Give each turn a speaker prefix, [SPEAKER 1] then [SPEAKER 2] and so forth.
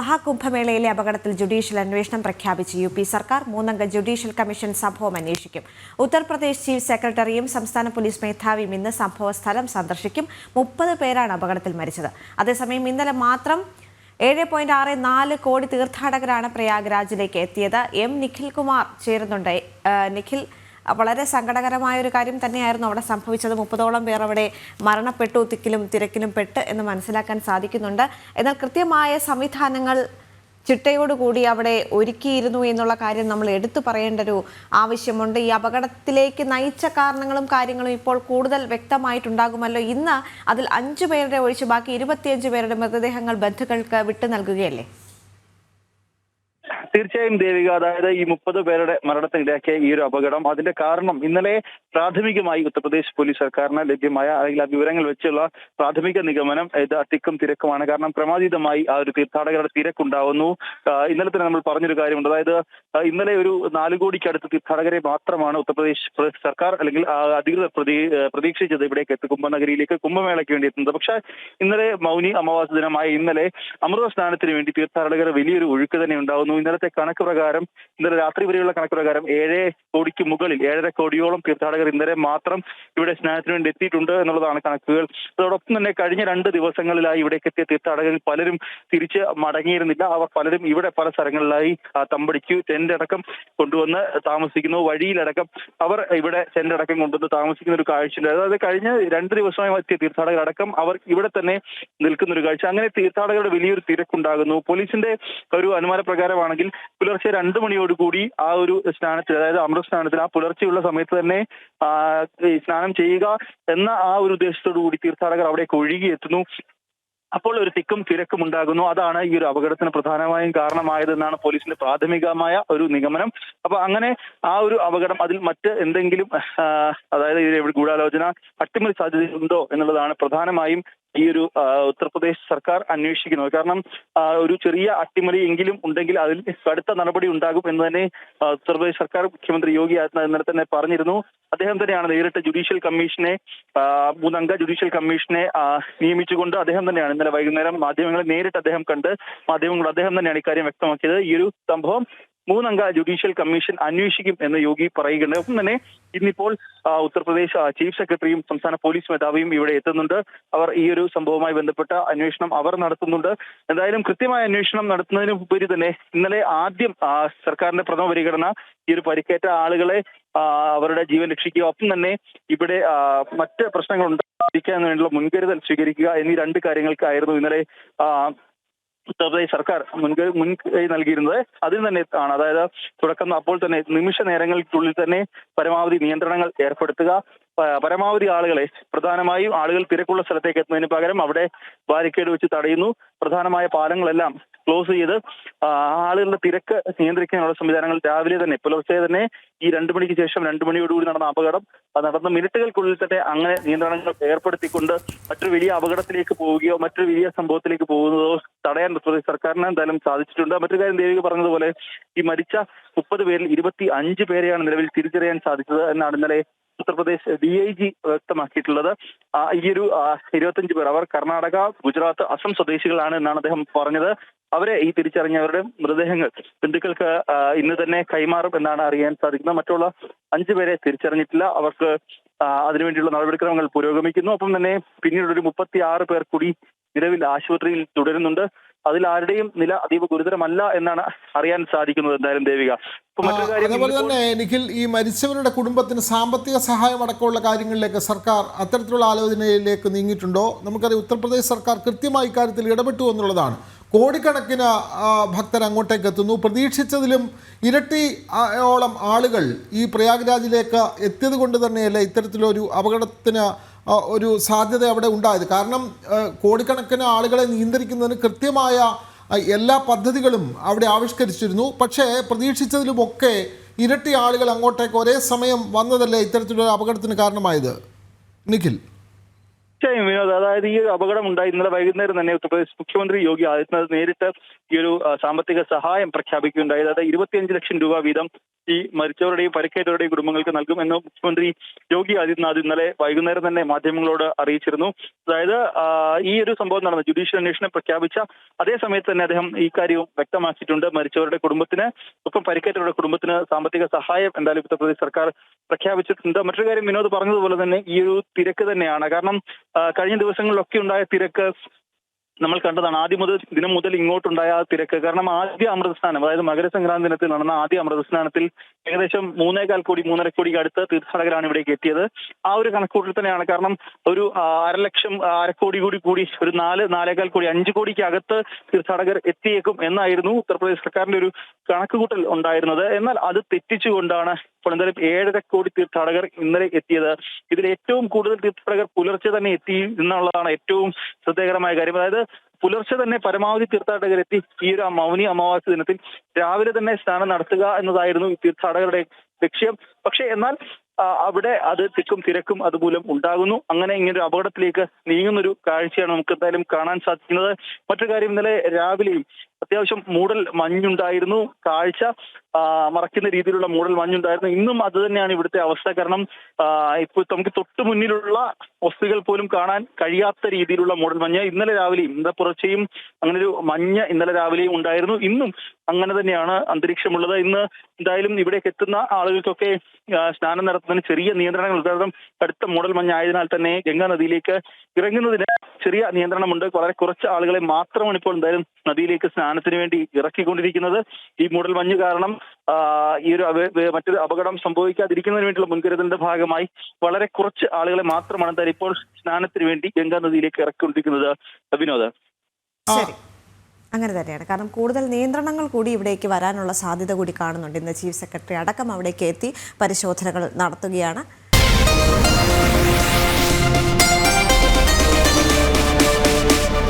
[SPEAKER 1] മഹാകുംഭമേളയിലെ അപകടത്തിൽ ജുഡീഷ്യൽ അന്വേഷണം പ്രഖ്യാപിച്ച് യു.പി. സർക്കാർ 3-അംഗ ജുഡീഷ്യൽ കമ്മീഷൻ സംഭവം അന്വേഷിക്കും. ഉത്തർപ്രദേശ് ചീഫ് സെക്രട്ടറിയും സംസ്ഥാന പോലീസ് മേധാവിയും ഇന്ന് സംഭവസ്ഥലം സന്ദർശിക്കും. 30 പേരാണ് അപകടത്തിൽ മരിച്ചത്. അതേസമയം ഇന്നലെ മാത്രം 7.64 കോടി തീർത്ഥാടകരാണ് പ്രയാഗ്രാജിലേക്ക് എത്തിയത്. നിഖിൽ കുമാർ ചേരുന്നുണ്ട്. നിഖിൽ, വളരെ സങ്കടകരമായ ഒരു കാര്യം തന്നെയായിരുന്നു അവിടെ സംഭവിച്ചത്. 30ഓളം പേർ അവിടെ മരണപ്പെട്ടു, തിക്കിലും തിരക്കിലും പെട്ട് എന്ന് മനസ്സിലാക്കാൻ സാധിക്കുന്നുണ്ട്. എന്നാൽ കൃത്യമായ സംവിധാനങ്ങൾ ചിട്ടയോടുകൂടി അവിടെ ഒരുക്കിയിരുന്നു എന്നുള്ള കാര്യം നമ്മൾ എടുത്തു പറയേണ്ട ഒരു ആവശ്യമുണ്ട്. ഈ അപകടത്തിലേക്ക് നയിച്ച കാരണങ്ങളും കാര്യങ്ങളും ഇപ്പോൾ കൂടുതൽ വ്യക്തമായിട്ടുണ്ടാകുമല്ലോ. ഇന്ന് അതിൽ 5 പേരുടെ ഒഴിച്ച് ബാക്കി 25 പേരുടെ മൃതദേഹങ്ങൾ ബന്ധുക്കൾക്ക് വിട്ടു നൽകുകയല്ലേ?
[SPEAKER 2] തീർച്ചയായും ദേവിക, അതായത് ഈ 30 പേരുടെ മരണത്തിനിടയാക്കിയ ഈ ഒരു അപകടം, അതിന്റെ കാരണം ഇന്നലെ പ്രാഥമികമായി ഉത്തർപ്രദേശ് പോലീസ് സർക്കാരിന് ലഭ്യമായ അല്ലെങ്കിൽ ആ വിവരങ്ങൾ വെച്ചുള്ള പ്രാഥമിക നിഗമനം ഇത് തിക്കും തിരക്കുമാണ്. കാരണം ക്രമാതീതമായി ആ ഒരു തീർത്ഥാടകരുടെ തിരക്കുണ്ടാവുന്നു. ഇന്നലെ തന്നെ നമ്മൾ പറഞ്ഞൊരു കാര്യമുണ്ട്. അതായത് ഇന്നലെ ഒരു 4 കോടിക്കടുത്ത് തീർത്ഥാടകരെ മാത്രമാണ് ഉത്തർപ്രദേശ് സർക്കാർ അല്ലെങ്കിൽ അധികൃതർ പ്രതീക്ഷിച്ചത് ഇവിടേക്ക് എത്തി കുംഭനഗരിയിലേക്ക് കുംഭമേളയ്ക്ക് വേണ്ടി എത്തുന്നത്. പക്ഷേ ഇന്നലെ മൗനി അമാവാസ ദിനമായ ഇന്നലെ അമൃത സ്നാനത്തിന് വേണ്ടി തീർത്ഥാടകർ വലിയൊരു ഒഴുക്ക് തന്നെ ഉണ്ടാവുന്നു. ഇന്നലത്തെ കണക്ക് പ്രകാരം, ഇന്നലെ രാത്രി വരെയുള്ള കണക്ക് പ്രകാരം 7 കോടിക്ക് മുകളിൽ 7.5 കോടിയോളം തീർത്ഥാടകർ ഇന്നലെ മാത്രം ഇവിടെ സ്നാനത്തിന് വേണ്ടി എത്തിയിട്ടുണ്ട് എന്നുള്ളതാണ് കണക്കുകൾ. അതോടൊപ്പം തന്നെ കഴിഞ്ഞ 2 ദിവസങ്ങളിലായി ഇവിടേക്ക് എത്തിയ തീർത്ഥാടകരിൽ പലരും തിരിച്ച് മടങ്ങിയിരുന്നില്ല. അവർ പലരും ഇവിടെ പല സ്ഥലങ്ങളിലായി തമ്പടിച്ചു ടെന്റ് അടക്കം കൊണ്ടുവന്ന് താമസിക്കുന്നു. വഴിയിലടക്കം അവർ ഇവിടെ ടെന്റ് അടക്കം കൊണ്ടുവന്ന് താമസിക്കുന്ന ഒരു കാഴ്ചയുണ്ട്. അതായത് കഴിഞ്ഞ 2 ദിവസമായി എത്തിയ തീർത്ഥാടകരടക്കം അവർ ഇവിടെ തന്നെ നിൽക്കുന്ന ഒരു കാഴ്ച. അങ്ങനെ തീർത്ഥാടകരുടെ വലിയൊരു തിരക്കുണ്ടാകുന്നു. പോലീസിന്റെ ഒരു അനുമാന പ്രകാരമാണെങ്കിൽ പുലർച്ചെ 2 മണിയോടുകൂടി ആ ഒരു സ്നാനത്തിൽ, അതായത് അമൃത സ്നാനത്തിൽ ആ പുലർച്ചെയുള്ള സമയത്ത് തന്നെ സ്നാനം ചെയ്യുക എന്ന ആ ഒരു ഉദ്ദേശത്തോടു കൂടി തീർത്ഥാടകർ അവിടേക്ക് ഒഴുകിയെത്തുന്നു. അപ്പോൾ ഒരു തിക്കും തിരക്കും ഉണ്ടാകുന്നു. അതാണ് ഈ ഒരു അപകടത്തിന് പ്രധാനമായും കാരണമായതെന്നാണ് പോലീസിന്റെ പ്രാഥമികമായ ഒരു നിഗമനം. അപ്പൊ അങ്ങനെ ആ ഒരു അപകടം, അതിൽ മറ്റ് എന്തെങ്കിലും അതായത് ഗൂഢാലോചന, അട്ടിമറി സാധ്യതയുണ്ടോ എന്നുള്ളതാണ് പ്രധാനമായും ഈ ഒരു ഉത്തർപ്രദേശ് സർക്കാർ അന്വേഷിക്കുന്നത്. കാരണം ഒരു ചെറിയ അട്ടിമറി എങ്കിലും ഉണ്ടെങ്കിൽ അതിൽ കടുത്ത നടപടി ഉണ്ടാകും എന്ന് തന്നെ ഉത്തർപ്രദേശ് സർക്കാർ മുഖ്യമന്ത്രി യോഗി ആദിത്യനാഥ് ഇന്നലെ തന്നെ പറഞ്ഞിരുന്നു. അദ്ദേഹം തന്നെയാണ് നേരിട്ട് ജുഡീഷ്യൽ കമ്മീഷനെ 3-അംഗ ജുഡീഷ്യൽ കമ്മീഷനെ നിയമിച്ചുകൊണ്ട് അദ്ദേഹം തന്നെയാണ് ഇന്നലെ വൈകുന്നേരം മാധ്യമങ്ങളെ നേരിട്ട് അദ്ദേഹം കണ്ട് അദ്ദേഹം തന്നെയാണ് ഇക്കാര്യം വ്യക്തമാക്കിയത്. ഈ ഒരു സംഭവം 3-അംഗ ജുഡീഷ്യൽ കമ്മീഷൻ അന്വേഷിക്കും എന്ന് യോഗി പറയുകയുണ്ട്. ഒപ്പം തന്നെ ഇന്നിപ്പോൾ ഉത്തർപ്രദേശ് ചീഫ് സെക്രട്ടറിയും സംസ്ഥാന പോലീസ് മേധാവിയും ഇവിടെ എത്തുന്നുണ്ട്. അവർ ഈ ഒരു സംഭവവുമായി ബന്ധപ്പെട്ട അന്വേഷണം അവർ നടത്തുന്നുണ്ട്. എന്തായാലും കൃത്യമായ അന്വേഷണം നടത്തുന്നതിന് ഉപരി തന്നെ ഇന്നലെ ആദ്യം സർക്കാരിന്റെ പ്രഥമ പരിഗണന ഈ ഒരു പരിക്കേറ്റ ആളുകളെ അവരുടെ ജീവൻ രക്ഷിക്കുക, ഒപ്പം തന്നെ ഇവിടെ മറ്റ് പ്രശ്നങ്ങൾ ഉണ്ടാകാതിരിക്കാൻ വേണ്ടിയുള്ള മുൻകരുതൽ സ്വീകരിക്കുക എന്നീ 2 കാര്യങ്ങൾക്കായിരുന്നു ഇന്നലെ ഉത്തർപ്രദേശ് സർക്കാർ മുൻകൈ നൽകിയിരുന്നത്. അതിൽ തന്നെ ആണ്, അതായത് തുടക്കം അപ്പോൾ തന്നെ നിമിഷ നേരങ്ങൾക്കുള്ളിൽ തന്നെ പരമാവധി നിയന്ത്രണങ്ങൾ ഏർപ്പെടുത്തുക, പരമാവധി ആളുകളെ, പ്രധാനമായും ആളുകൾ തിരക്കുള്ള സ്ഥലത്തേക്ക് എത്തുന്നതിന് പകരം അവിടെ ബാരിക്കേഡ് വെച്ച് തടയുന്നു. പ്രധാനമായ പാലങ്ങളെല്ലാം ക്ലോസ് ചെയ്ത് ആളുകളുടെ തിരക്ക് നിയന്ത്രിക്കാനുള്ള സംവിധാനങ്ങൾ രാവിലെ തന്നെ പുലർച്ചെ തന്നെ ഈ 2 മണിക്ക് ശേഷം 2 മണിയോടുകൂടി നടന്ന അപകടം നടന്ന മിനിറ്റുകൾക്കുള്ളിൽ തന്നെ അങ്ങനെ നിയന്ത്രണങ്ങൾ ഏർപ്പെടുത്തിക്കൊണ്ട് മറ്റൊരു വലിയ അപകടത്തിലേക്ക് പോവുകയോ മറ്റൊരു വലിയ സംഭവത്തിലേക്ക് പോകുന്നതോ തടയാൻ സർക്കാരിന് എന്തായാലും സാധിച്ചിട്ടുണ്ട്. മറ്റൊരു കാര്യം ദേവിക പറഞ്ഞതുപോലെ ഈ മരിച്ച 30 പേരിൽ 25 പേരെയാണ് നിലവിൽ തിരിച്ചറിയാൻ സാധിച്ചത് എന്നാണ് ഇന്നലെ ഉത്തർപ്രദേശ് DIG വ്യക്തമാക്കിയിട്ടുള്ളത്. ഈ ഒരു 25 പേർ അവർ കർണാടക, ഗുജറാത്ത്, അസം സ്വദേശികളാണ് എന്നാണ് അദ്ദേഹം പറഞ്ഞത്. അവരെ ഈ തിരിച്ചറിഞ്ഞവരുടെ മൃതദേഹങ്ങൾ ബന്ധുക്കൾക്ക് ഇന്ന് തന്നെ കൈമാറും എന്നാണ് അറിയാൻ സാധിക്കുന്നത്. മറ്റുള്ള 5 പേരെ തിരിച്ചറിഞ്ഞിട്ടില്ല. അവർക്ക് അതിനുവേണ്ടിയുള്ള നടപടിക്രമങ്ങൾ പുരോഗമിക്കുന്നു. ഒപ്പം തന്നെ പിന്നീടൊരു 36 പേർ കൂടി നിലവിൽ ആശുപത്രിയിൽ തുടരുന്നുണ്ട്. അതിൽ ആരുടെയും നില അതീവ ഗുരുതരമല്ല എന്നാണ് അറിയാൻ സാധിക്കുന്നത്. എന്തായാലും ദേവിക,
[SPEAKER 3] അതേപോലെ തന്നെ നിഖിൽ, ഈ മരിച്ചവരുടെ കുടുംബത്തിന് സാമ്പത്തിക സഹായം അടക്കമുള്ള കാര്യങ്ങളിലേക്ക് സർക്കാർ അത്തരത്തിലുള്ള ആലോചനയിലേക്ക് നീങ്ങിയിട്ടുണ്ടോ? നമുക്കറിയാം ഉത്തർപ്രദേശ് സർക്കാർ കൃത്യമായി ഇക്കാര്യത്തിൽ ഇടപെട്ടു എന്നുള്ളതാണ്. കോടിക്കണക്കിന് ഭക്തർ അങ്ങോട്ടേക്ക് എത്തുന്നു. പ്രതീക്ഷിച്ചതിലും ഇരട്ടിയോളം ആളുകൾ ഈ പ്രയാഗ്രാജിലേക്ക് എത്തിയത് കൊണ്ട് തന്നെയല്ല ഇത്തരത്തിലൊരു അപകടത്തിന് ഒരു സാധ്യത അവിടെ ഉണ്ടായത്. കാരണം കോടിക്കണക്കിന് ആളുകളെ നിയന്ത്രിക്കുന്നതിന് കൃത്യമായ എല്ലാ പദ്ധതികളും അവിടെ ആവിഷ്കരിച്ചിരുന്നു. പക്ഷേ പ്രതീക്ഷിച്ചതിലുമൊക്കെ ഇരട്ടി ആളുകൾ അങ്ങോട്ടേക്ക് ഒരേ സമയം വന്നതല്ലേ ഇത്തരത്തിലൊരു അപകടത്തിന് കാരണമായത്? നിഖിൽ,
[SPEAKER 2] തീർച്ചയായും വിനോദ്, അതായത് ഈ ഒരു അപകടം ഉണ്ടായി ഇന്നലെ വൈകുന്നേരം തന്നെ ഉത്തർപ്രദേശ് മുഖ്യമന്ത്രി യോഗി ആദിത്യനാഥ് നേരിട്ട് ഈ ഒരു സാമ്പത്തിക സഹായം പ്രഖ്യാപിക്കുകയുണ്ടായി. അതായത് 25 ലക്ഷം രൂപ വീതം ഈ മരിച്ചവരുടെയും പരിക്കേറ്റവരുടെയും കുടുംബങ്ങൾക്ക് നൽകുമെന്ന് മുഖ്യമന്ത്രി യോഗി ആദിത്യനാഥ് ഇന്നലെ വൈകുന്നേരം തന്നെ മാധ്യമങ്ങളോട് അറിയിച്ചിരുന്നു. അതായത് ഈ ഒരു സംഭവം നടന്ന ജുഡീഷ്യൽ അന്വേഷണം പ്രഖ്യാപിച്ച അതേ സമയത്ത് തന്നെ അദ്ദേഹം ഈ കാര്യവും വ്യക്തമാക്കിയിട്ടുണ്ട്. മരിച്ചവരുടെ കുടുംബത്തിന് ഒപ്പം പരിക്കേറ്റവരുടെ കുടുംബത്തിന് സാമ്പത്തിക സഹായം എന്തായാലും ഉത്തർപ്രദേശ് സർക്കാർ പ്രഖ്യാപിച്ചിട്ടുണ്ട്. മറ്റൊരു കാര്യം വിനോദ് പറഞ്ഞതുപോലെ തന്നെ ഈ ഒരു തിരക്ക് തന്നെയാണ്. കാരണം കഴിഞ്ഞ ദിവസങ്ങളിലൊക്കെ ഉണ്ടായ തിരക്ക് നമ്മൾ കണ്ടതാണ്. ദിനം മുതൽ ഇങ്ങോട്ടുണ്ടായ ആ തിരക്ക്. കാരണം ആദ്യ അമൃതസ്നാനം, അതായത് മകരസംക്രാന്തി ദിനത്തിൽ നടന്ന ആദ്യ അമൃതസ്നാനത്തിൽ ഏകദേശം 3,4 കോടി അടുത്ത് തീർത്ഥാടകരാണ് ഇവിടേക്ക് എത്തിയത്. ആ ഒരു കണക്കൂട്ടൽ തന്നെയാണ്. കാരണം ഒരു 1,00,000 കോടി കൂടി ഒരു 4,4,4 കോടി 5 കോടിക്ക് അകത്ത് തീർത്ഥാടകർ എത്തിയേക്കും എന്നായിരുന്നു ഉത്തർപ്രദേശ് സർക്കാരിന്റെ ഒരു കണക്കുകൂട്ടൽ ഉണ്ടായിരുന്നത്. എന്നാൽ അത് തെറ്റിച്ചുകൊണ്ടാണ് ഇപ്പോൾ എന്തായാലും 7.5 കോടി തീർത്ഥാടകർ ഇന്നലെ എത്തിയത്. ഇതിൽ ഏറ്റവും കൂടുതൽ തീർത്ഥാടകർ പുലർച്ചെ തന്നെ എത്തി എന്നുള്ളതാണ് ഏറ്റവും ശ്രദ്ധേയകരമായ കാര്യം. അതായത് പുലർച്ചെ തന്നെ പരമാവധി തീർത്ഥാടകരെത്തി ഈ ഒരു മൗനി അമാവാസി ദിനത്തിൽ രാവിലെ തന്നെ സ്നാനം നടത്തുക എന്നതായിരുന്നു ഈ തീർത്ഥാടകരുടെ ലക്ഷ്യം. പക്ഷേ എന്നാൽ അവിടെ അത് തിക്കും തിരക്കും അതുമൂലം ഉണ്ടാകുന്നു. അങ്ങനെ ഇങ്ങനൊരു അപകടത്തിലേക്ക് നീങ്ങുന്നൊരു കാഴ്ചയാണ് നമുക്ക് എന്തായാലും കാണാൻ സാധിക്കുന്നത്. മറ്റൊരു കാര്യം, ഇന്നലെ രാവിലെയും അത്യാവശ്യം മൂടൽ മഞ്ഞുണ്ടായിരുന്നു. കാഴ്ച മറയ്ക്കുന്ന രീതിയിലുള്ള മൂടൽ മഞ്ഞുണ്ടായിരുന്നു. ഇന്നും അത് തന്നെയാണ് ഇവിടുത്തെ അവസ്ഥ. കാരണം ഇപ്പോൾ നമുക്ക് തൊട്ടു മുന്നിലുള്ള വസ്തുക്കൾ പോലും കാണാൻ കഴിയാത്ത രീതിയിലുള്ള മൂടൽ മഞ്ഞ് ഇന്നലെ രാവിലെയും പുറച്ചെയും അങ്ങനെ ഒരു മഞ്ഞ് ഇന്നലെ രാവിലെയും ഉണ്ടായിരുന്നു. ഇന്നും അങ്ങനെ തന്നെയാണ് അന്തരീക്ഷമുള്ളത്. ഇന്ന് എന്തായാലും ഇവിടേക്ക് എത്തുന്ന ആളുകൾക്കൊക്കെ സ്നാനം നടത്തുന്നതിന് ചെറിയ നിയന്ത്രണങ്ങൾ, കാരണം കടുത്ത മൂടൽ മഞ്ഞായതിനാൽ തന്നെ ഗംഗാ നദിയിലേക്ക് ഇറങ്ങുന്നതിന് ചെറിയ നിയന്ത്രണമുണ്ട്. വളരെ കുറച്ച് ആളുകളെ മാത്രമാണ് ഇപ്പോൾ എന്തായാലും നദിയിലേക്ക് സ്നാനത്തിന് വേണ്ടി ഇറക്കിക്കൊണ്ടിരിക്കുന്നത്. ഈ മൂടൽ മഞ്ഞ് കാരണം ഈ ഒരു മറ്റൊരു അപകടം സംഭവിക്കാതിരിക്കുന്നതിന് വേണ്ടിയുള്ള മുൻകരുതലിന്റെ ഭാഗമായി വളരെ കുറച്ച് ആളുകളെ മാത്രമാണ് എന്തായാലും ഇപ്പോൾ സ്നാനത്തിന് വേണ്ടി ഗംഗാ നദിയിലേക്ക് ഇറക്കിക്കൊണ്ടിരിക്കുന്നത്. വിനോദ്,
[SPEAKER 1] ശരി, അങ്ങനെ തന്നെയാണ്. കാരണം കൂടുതൽ നിയന്ത്രണങ്ങൾ കൂടി ഇവിടേക്ക് വരാനുള്ള സാധ്യത കൂടി കാണുന്നുണ്ട്. ഇന്ന് ചീഫ് സെക്രട്ടറി അടക്കം അവിടേക്ക് എത്തി പരിശോധനകൾ നടത്തുകയാണ്.